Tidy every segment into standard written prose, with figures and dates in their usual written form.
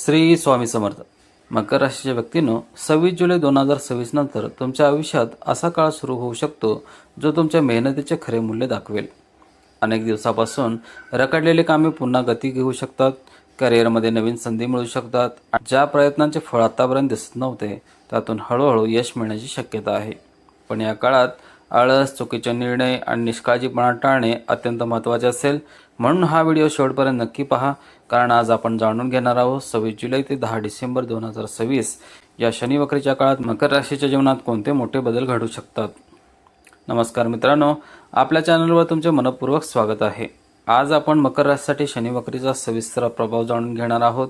श्री स्वामी समर्थ. मकर राशीच्या व्यक्तींनो, 26 जुलै 2026 नंतर तुमच्या आयुष्यात असा काळ सुरू होऊ शकतो जो तुमच्या मेहनतीचे खरे मूल्य दाखवेल. अनेक दिवसापासून रखडलेले कामे पुन्हा गती घेऊ शकतात. करिअरमध्ये नवीन संधी मिळू शकतात. ज्या प्रयत्नांचे फळ आतापर्यंत दिसत नव्हते त्यातून हळूहळू यश मिळण्याची शक्यता आहे. पण या काळात आळस, चुकीचे निर्णय आणि निष्काळजीपणा टाळणे अत्यंत महत्त्वाचे असेल. म्हणून हा व्हिडिओ शेवटपर्यंत नक्की पहा, कारण आज आपण जाणून घेणार आहोत 26 जुलै ते 10 डिसेंबर 2026 या शनी वक्रीच्या काळात मकर राशीच्या जीवनात कोणते मोठे बदल घडू शकतात. नमस्कार मित्रांनो, आपल्या चॅनलवर तुमचे मनपूर्वक स्वागत आहे. आज आपण मकर राशीसाठी शनी वक्रीचा सविस्तर प्रभाव जाणून घेणार आहोत.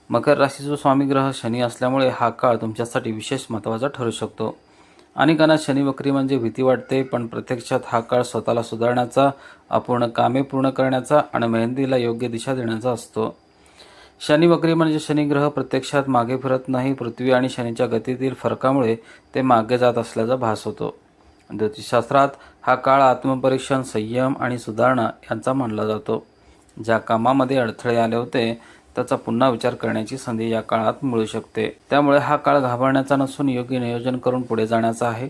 मकर राशीचा स्वामी ग्रह शनी असल्यामुळे हा काळ तुमच्यासाठी विशेष महत्त्वाचा ठरू शकतो. अनेकांना शनी वक्री म्हणजे भीती वाटते, पण प्रत्यक्षात हा काळ स्वतःला सुधारण्याचा, अपूर्ण कामे पूर्ण करण्याचा आणि मेहनतीला योग्य दिशा देण्याचा असतो. शनी वक्री म्हणजे शनी ग्रह प्रत्यक्षात मागे फिरत नाही. पृथ्वी आणि शनीच्या गतीतील फरकामुळे ते मागे जात असल्याचा भास होतो. ज्योतिषशास्त्रात हा काळ आत्मपरीक्षण, संयम आणि सुधारणा यांचा मानला जातो. ज्या कामामध्ये अडथळे आले होते त्याचा पुन्हा विचार करण्याची संधी या काळात मिळू शकते. त्यामुळे हा काळ घाबरण्याचा नसून योग्य नियोजन करून पुढे जाण्याचा आहे.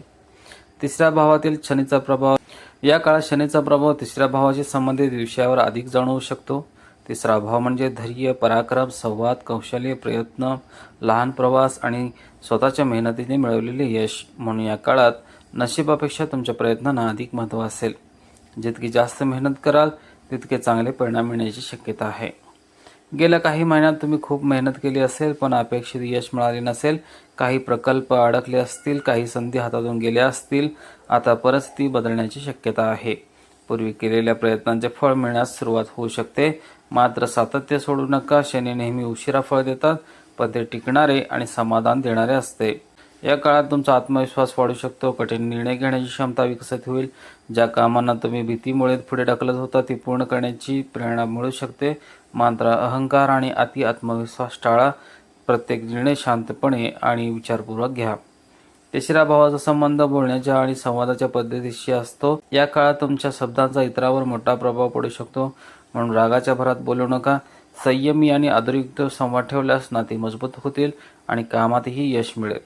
तिसऱ्या भावातील शनीचा प्रभाव. या काळात शनीचा प्रभाव तिसऱ्या भावाशी संबंधित विषयावर अधिक जाणवू शकतो. तिसरा भाव म्हणजे धैर्य, पराक्रम, संवाद, कौशल्य, प्रयत्न, लहान प्रवास आणि स्वतःच्या मेहनतीने मिळवलेले यश. म्हणून या काळात नशिबापेक्षा तुमच्या प्रयत्नांना अधिक महत्त्व असेल. जितकी जास्त मेहनत कराल तितके चांगले परिणाम मिळण्याची शक्यता आहे. गेल्या काही महिन्यात तुम्ही खूप मेहनत केली असेल, पण अपेक्षित यश मिळाले नसेल. काही प्रकल्प अडकले असतील, काही संधी हातातून गेल्या असतील. आता परिस्थिती बदलण्याची शक्यता आहे. पूर्वी केलेल्या प्रयत्नांचे फळ मिळण्यास सुरुवात होऊ शकते. मात्र सातत्य सोडू नका. शनी नेहमी उशिरा फळ देतात, पण ते टिकणारे आणि समाधान देणारे असते. या काळात तुमचा आत्मविश्वास वाढू शकतो. कठीण निर्णय घेण्याची क्षमता विकसित होईल. ज्या कामांना तुम्ही भीतीमुळे पुढे ढकलत होता ती पूर्ण करण्याची प्रेरणा मिळू शकते. मात्र अहंकार आणि अति आत्मविश्वास टाळा. प्रत्येक निर्णय शांतपणे आणि विचारपूर्वक घ्या. तिसऱ्या भावाचा संबंध बोलण्याच्या आणि संवादाच्या पद्धतीशी असतो. या काळात तुमच्या शब्दांचा इतरांवर मोठा प्रभाव पडू शकतो, म्हणून रागाच्या भरात बोलू नका. संयमी आणि आदरयुक्त संवाद ठेवल्यास नाती मजबूत होतील आणि कामातही यश मिळेल.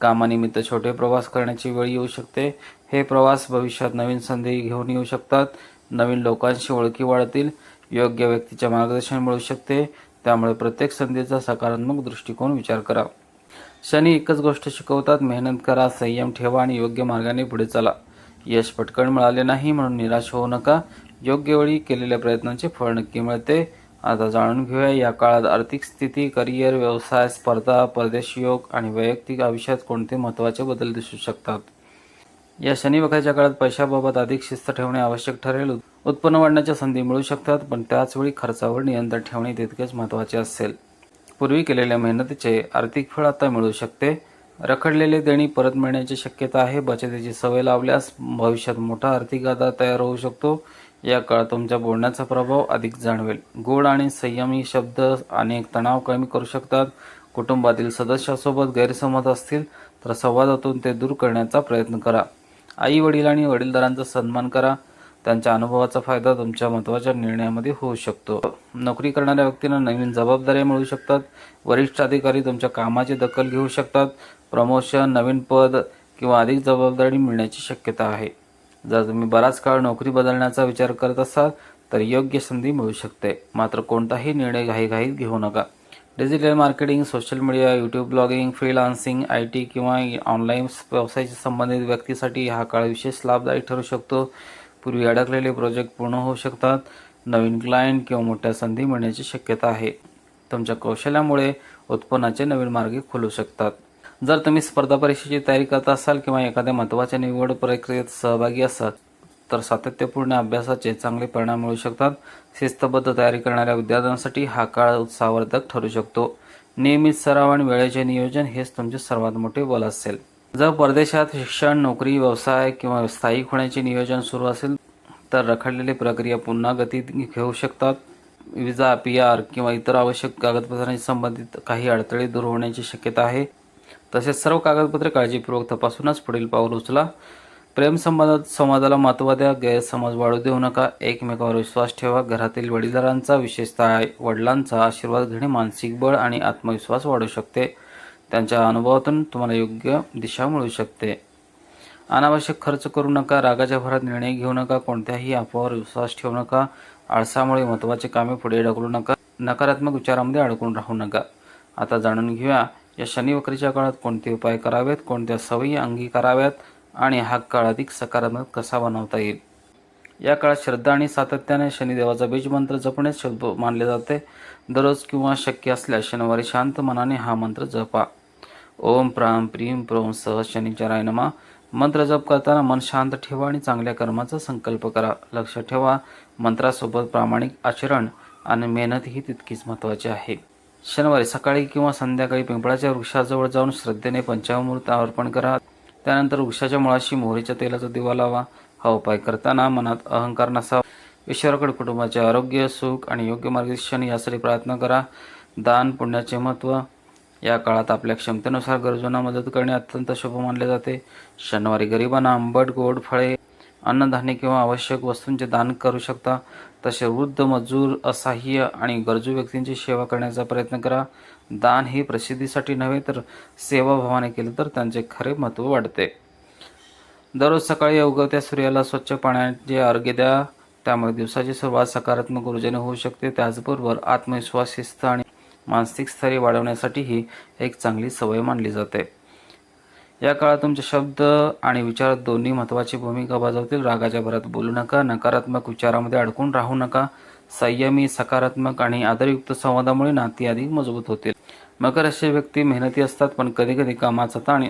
कामानिमित्त छोटे प्रवास करण्याची वेळ येऊ शकते. हे प्रवास भविष्यात नवीन संधी घेऊन येऊ शकतात. नवीन लोकांशी ओळखी वाढतील. योग्य व्यक्तीचे मार्गदर्शन मिळू शकते. त्यामुळे प्रत्येक संधीचा सकारात्मक दृष्टिकोन विचार करा. शनी एकच गोष्ट शिकवतात: मेहनत करा, संयम ठेवा आणि योग्य मार्गाने पुढे चला. यश पटकन मिळाले नाही म्हणून निराश होऊ नका. योग्य वेळी केलेल्या प्रयत्नांचे फळ नक्की मिळते. आता जाणून घेऊया या काळात आर्थिक स्थिती, करिअर, व्यवसाय, स्पर्धा, परदेश योग आणि वैयक्तिक आयुष्यात कोणते महत्त्वाचे बदल दिसू शकतात. या शनी वक्राच्या काळात पैशाबाबत अधिक शिस्त ठेवणे आवश्यक ठरेल. उत्पन्न वाढण्याच्या संधी मिळू शकतात, पण त्याचवेळी खर्चावर नियंत्रण ठेवणे तितकेच महत्त्वाचे असेल. पूर्वी केलेल्या मेहनतीचे आर्थिक फळ आता मिळू शकते. रखडलेले देणी परत मिळण्याची शक्यता आहे. बचतीची सवय लावल्यास भविष्यात मोठा आर्थिक आधार तयार होऊ शकतो. या काळात तुमच्या बोलण्याचा प्रभाव अधिक जाणवेल. गोड आणि संयमी शब्द अनेक तणाव कमी करू शकतात. कुटुंबातील सदस्यासोबत गैरसमज असतील तर संवादातून ते दूर करण्याचा प्रयत्न करा. आई वडील आणि वडीलधारांचा सन्मान करा. त्यांच्या अनुभवाचा फायदा तुमच्या महत्त्वाच्या निर्णयामध्ये होऊ शकतो. नोकरी करणाऱ्या व्यक्तींना नवीन जबाबदाऱ्या मिळू शकतात. वरिष्ठ अधिकारी तुमच्या कामाची दखल घेऊ शकतात. प्रमोशन, नवीन पद किंवा अधिक जबाबदारी मिळण्याची शक्यता आहे. जर तुम्ही बराच काळ नोकरी बदलण्याचा विचार करत असाल तर योग्य संधी मिळू शकते. मात्र कोणताही निर्णय घाईघाईत घेऊ नका. Digital marketing, social media, YouTube, blogging, freelancing, IT किंवा ऑनलाईन व्यवसायाशी संबंधित व्यक्तीसाठी हा काळ विशेष लाभदायी ठरू शकतो. पूर्वी अडकलेले प्रोजेक्ट पूर्ण होऊ शकतात. नवीन क्लायंट किंवा मोठ्या संधी मिळण्याची शक्यता आहे. तुमच्या कौशल्यामुळे उत्पन्नाचे नवीन मार्ग खुलू शकतात. जर तुम्ही स्पर्धा परीक्षेची तयारी करत असाल किंवा एखाद्या महत्त्वाच्या निवड प्रक्रियेत सहभागी असाल तर सातत्यपूर्ण अभ्यासाचे चांगले परिणाम मिळू शकतात. शिस्तबद्ध तयारी करणाऱ्या विद्यार्थ्यांसाठी हा काळ उत्साहवर्धक ठरू शकतो. नियमित सराव आणि वेळेचे नियोजन हेच तुमचे सर्वात मोठे बल असेल. जर परदेशात शिक्षण, नोकरी, व्यवसाय किंवा स्थायिक होण्याचे नियोजन सुरू असेल तर रखडलेली प्रक्रिया पुन्हा गती घेऊ शकतात. विजा, PR किंवा इतर आवश्यक कागदपत्रांशी संबंधित काही अडथळे दूर होण्याची शक्यता आहे. तसेच सर्व कागदपत्रे काळजीपूर्वक तपासूनच पुढील पाऊल उचला. प्रेम संवादाला महत्त्व द्या, गैरसमज वाढू देऊ नका, एकमेकांवर विश्वास ठेवा. घरातील वडीलधाऱ्यांचा विशेषतः वडिलांचा आशीर्वाद घेणे मानसिक बळ आणि आत्मविश्वास वाढवू शकते. त्यांच्या अनुभवातून तुम्हाला योग्य दिशा मिळू शकते. अनावश्यक खर्च करू नका, रागाच्या भरात निर्णय घेऊ नका, कोणत्याही अफवावर विश्वास ठेवू नका, आळसामुळे महत्त्वाची कामे पुढे ढकलू नका, नकारात्मक विचारांमध्ये अडकून राहू नका. आता जाणून घेऊया या शनी वक्रीच्या काळात कोणते उपाय करावेत, कोणत्या सवयी अंगीकाराव्यात आणि हा काळ अधिक सकारात्मक कसा बनवता येईल. या काळात श्रद्धा आणि सातत्याने शनिदेवाचा बीज मंत्र जपणे शुभ मानले जाते. दररोज किंवा शक्य असल्यास शनिवारी शांत मनाने हा मंत्र जपा. ओम प्राम प्रीम प्रोम सह शनिचराय नमः. मंत्र जप करताना मन शांत ठेवा आणि चांगल्या कर्माचा संकल्प करा. लक्षात ठेवा, मंत्रासोबत प्रामाणिक आचरण आणि मेहनत ही तितकीच महत्त्वाची आहे. शनिवारी सकाळी किंवा संध्याकाळी पिंपळाच्या वृक्षाजवळ जाऊन श्रद्धेने पंचामृत अर्पण करा. त्यानंतर वृक्षाच्या मुळाशी मोहरीच्या तेलाचा दिवा लावा. हा उपाय करताना मनात अहंकार नसावा. ईश्वराकडे कुटुंबाचे आरोग्य, सुख आणि योग्य मार्गदर्शन यासाठी प्रार्थना करा. दान पुण्याचे महत्त्व. या काळात आपल्या क्षमतेनुसार गरजूंना मदत करणे अत्यंत शुभ मानले जाते. शनिवारी गरिबांना आंबट, गोड फळे, अन्नधान्य किंवा आवश्यक वस्तूंचे दान करू शकता. तसे वृद्ध, मजूर, असहाय्य आणि गरजू व्यक्तींची सेवा करण्याचा प्रयत्न करा. दान हे प्रसिद्धीसाठी नव्हे तर सेवाभावाने केले तर त्यांचे खरे महत्त्व वाढते. दररोज सकाळी उगवत्या सूर्याला स्वच्छ पाण्याचे अर्घ्य द्या. त्यामुळे दिवसाची सुरुवात सकारात्मक ऊर्जेने होऊ शकते. त्याचबरोबर आत्मविश्वास, शिस्त आणि मानसिक स्थैर्य वाढवण्यासाठी ही एक चांगली सवय मानली जाते. या काळात तुमचे शब्द आणि विचार दोन्ही महत्त्वाची भूमिका बजावतील. रागाच्या भरात बोलू नका, नकारात्मक विचारामध्ये अडकून राहू नका. संयमी, सकारात्मक आणि आदरयुक्त संवादामुळे नाती अधिक मजबूत होतील. मकर राशीचे व्यक्ती मेहनती असतात, पण कधीकधी कामाचा ताण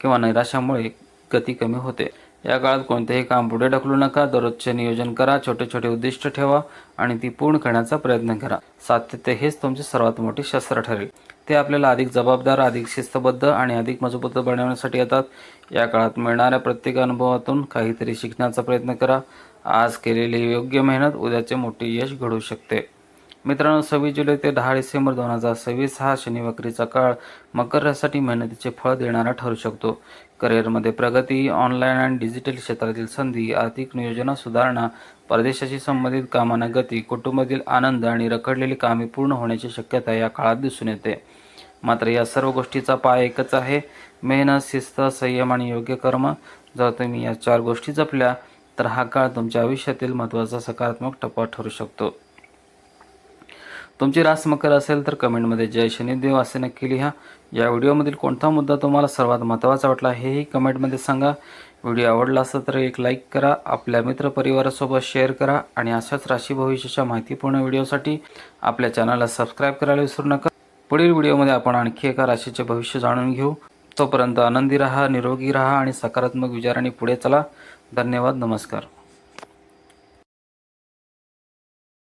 किंवा नैराश्यामुळे गती कमी होते. या काळात कोणतेही काम पुढे ढकलू नका. दररोजचे नियोजन करा, छोटे छोटे उद्दिष्ट ठेवा आणि ती पूर्ण करण्याचा प्रयत्न करा. सातत्य हेच तुमचे सर्वात मोठे शस्त्र ठरेल. ते आपल्याला अधिक जबाबदार, अधिक शिस्तबद्ध आणि अधिक मजबूत बनवण्यासाठी येतात. या काळात मिळणाऱ्या प्रत्येक अनुभवातून काहीतरी शिकण्याचा प्रयत्न करा. आज केलेली योग्य मेहनत उद्याचे मोठे यश घडवू शकते. मित्रांनो, 26 जुलै ते 10 डिसेंबर 2026 हा शनी वक्रीचा काळ मकर राशीसाठी मेहनतीचे फळ देणारा ठरू शकतो. करिअरमध्ये प्रगती, ऑनलाईन आणि डिजिटल क्षेत्रातील संधी, आर्थिक नियोजनात सुधारणा, परदेशाशी संबंधित कामांना गती, कुटुंबातील आनंद आणि रखडलेली कामे पूर्ण होण्याची शक्यता या काळात दिसून येते. मात्र या सर्व गोष्टीचा पाय एकच आहे: मेहनत, शिस्त, संयम आणि योग्य कर्म. जर तुम्ही या 4 गोष्टी जपल्या तर हा काळ तुमच्या आयुष्यातील महत्त्वाचा सकारात्मक टप्पा ठरू शकतो. तुमची रास मकर असेल तर कमेंटमध्ये जय शनिदेव असे नक्की लिहा. या व्हिडिओमधील कोणता मुद्दा तुम्हाला सर्वात महत्त्वाचा वाटला हेही कमेंटमध्ये सांगा. व्हिडिओ आवडला असेल तर एक लाईक करा, आपल्या मित्रपरिवारासोबत शेअर करा आणि अशाच राशी भविष्याच्या माहितीपूर्ण व्हिडिओसाठी आपल्या चॅनलला सबस्क्राईब करायला विसरू नका. पुढील व्हिडिओमध्ये आपण आणखी एका राशीचे भविष्य जाणून घेऊ. तोपर्यंत आनंदी राहा, निरोगी राहा आणि सकारात्मक विचारांनी पुढे चला. धन्यवाद. नमस्कार.